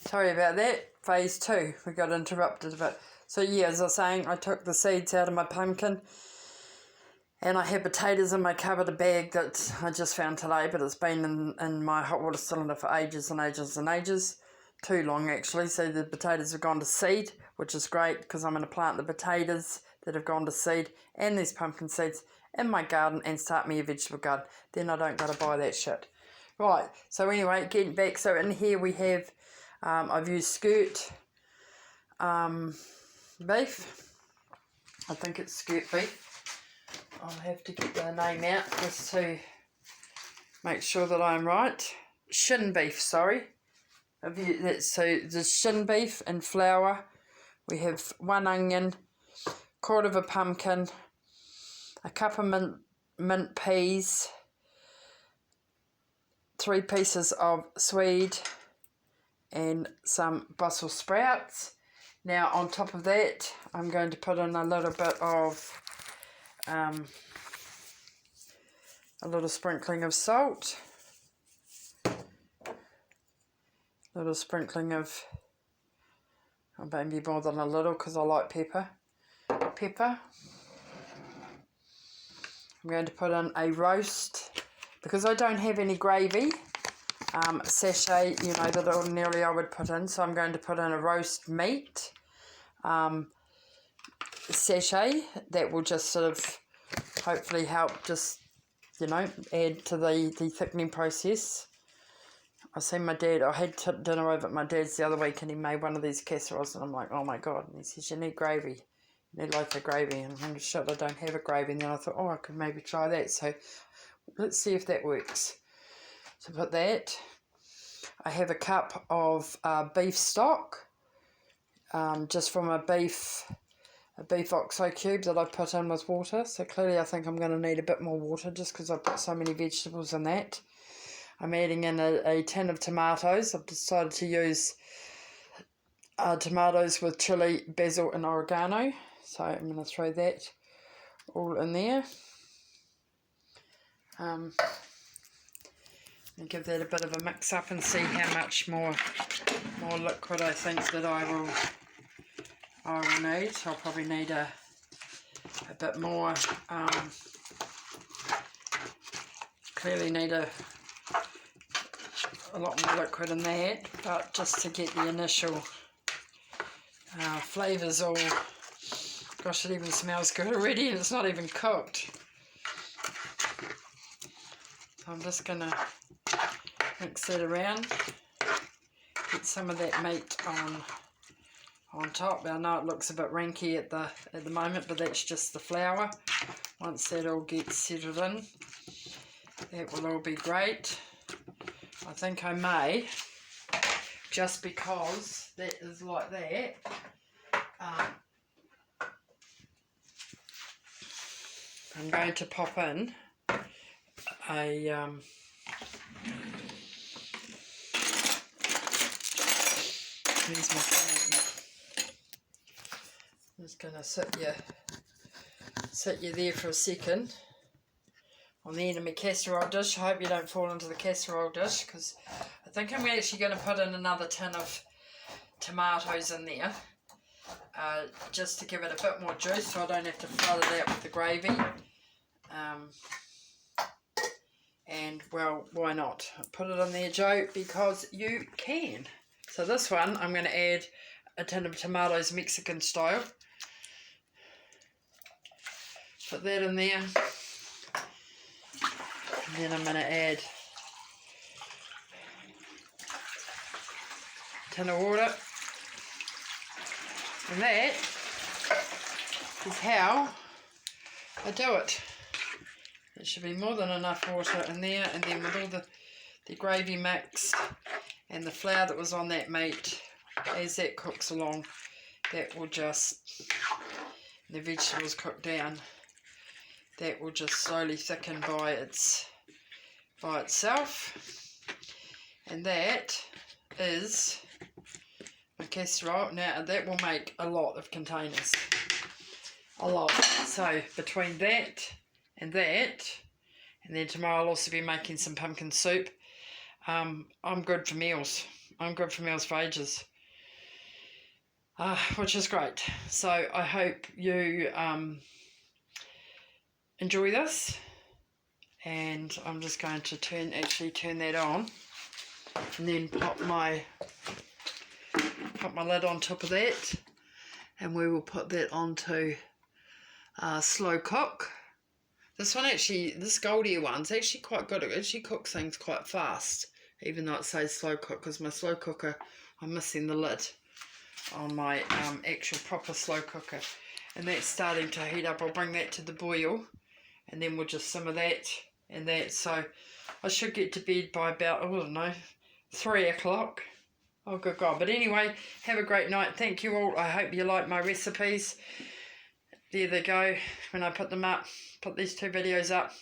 Sorry about that. Phase 2. We got interrupted a bit. So yeah, as I was saying, I took the seeds out of my pumpkin and I had potatoes in my cupboard, a bag that I just found today, but it's been in my hot water cylinder for ages and ages and ages. Too long actually. So the potatoes have gone to seed, which is great because I'm going to plant the potatoes that have gone to seed and these pumpkin seeds in my garden and start me a vegetable garden. Then I don't got to buy that shit. Right, so anyway, getting back, so in here we have, I've used skirt beef. I think it's skirt beef. I'll have to get the name out just to make sure that I'm right. Shin beef, sorry. So the shin beef and flour. We have 1 onion, quarter of a pumpkin, a cup of mint peas, 3 pieces of swede, and some Brussels sprouts. Now on top of that, I'm going to put in a little bit of, a little sprinkling of salt, a little sprinkling of, maybe more than a little because I like pepper. I'm going to put in a roast, because I don't have any gravy, sachet, you know, that ordinarily I would put in, so I'm going to put in a roast meat sachet that will just sort of hopefully help just, you know, add to the thickening process. I seen my dad, I had dinner over at my dad's the other week and he made one of these casseroles and I'm like, oh my god, and he says, you need gravy. You need like a gravy, and I'm thinking, shit, I don't have a gravy, and then I thought, oh, I could maybe try that, so let's see if that works. So put that. I have a cup of beef stock, just from a beef oxo cube that I put in with water. So clearly I think I'm going to need a bit more water just because I put so many vegetables in that. I'm adding in a tin of tomatoes. I've decided to use tomatoes with chili, basil and oregano. So I'm going to throw that all in there. And give that a bit of a mix up and see how much more liquid I think that I will need. So I'll probably need a bit more. Clearly need a lot more liquid in that, but just to get the initial flavours all. Gosh, it even smells good already and it's not even cooked. So I'm just going to mix that around, get some of that meat on top. I know it looks a bit ranky at the moment, but that's just the flour. Once that all gets settled in, that will all be great. I think I may, just because that is like that, I'm going to pop in a here's my phone. I'm just going to sit you there for a second on the end of my casserole dish. I hope you don't fall into the casserole dish, because I think I'm actually going to put in another tin of tomatoes in there, just to give it a bit more juice so I don't have to flood it out with the gravy. And well, why not? Put it in there, Joe, because you can. So this one, I'm going to add a tin of tomatoes Mexican style. Put that in there. And then I'm going to add a tin of water. And that is how I do it. There should be more than enough water in there, and then with all the gravy mixed and the flour that was on that meat, as that cooks along, that will just, the vegetables cook down, that will just slowly thicken by itself. And that is my casserole. Now that will make a lot of containers, a lot. So between that, and then tomorrow I'll also be making some pumpkin soup. I'm good for meals. I'm good for meals for ages. Which is great. So I hope you enjoy this. And I'm just going to turn that on, and then pop my lid on top of that, and we will put that onto slow cook. This Goldie one's actually quite good. It actually cooks things quite fast, even though it says slow cook, because my slow cooker, I'm missing the lid on my actual proper slow cooker, and that's starting to heat up. I'll bring that to the boil, and then we'll just simmer that and that. So I should get to bed by about, I don't know, 3 o'clock. Oh, good God. But anyway, have a great night. Thank you all. I hope you like my recipes. There they go. When I put them up, put these 2 videos up,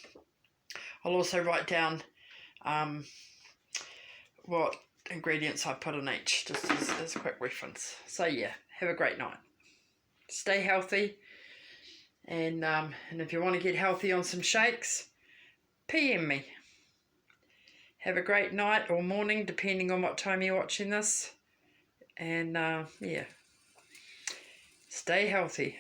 I'll also write down what ingredients I put in each, just as a quick reference. So yeah, have a great night. Stay healthy. And if you want to get healthy on some shakes, PM me. Have a great night or morning, depending on what time you're watching this. And yeah, stay healthy.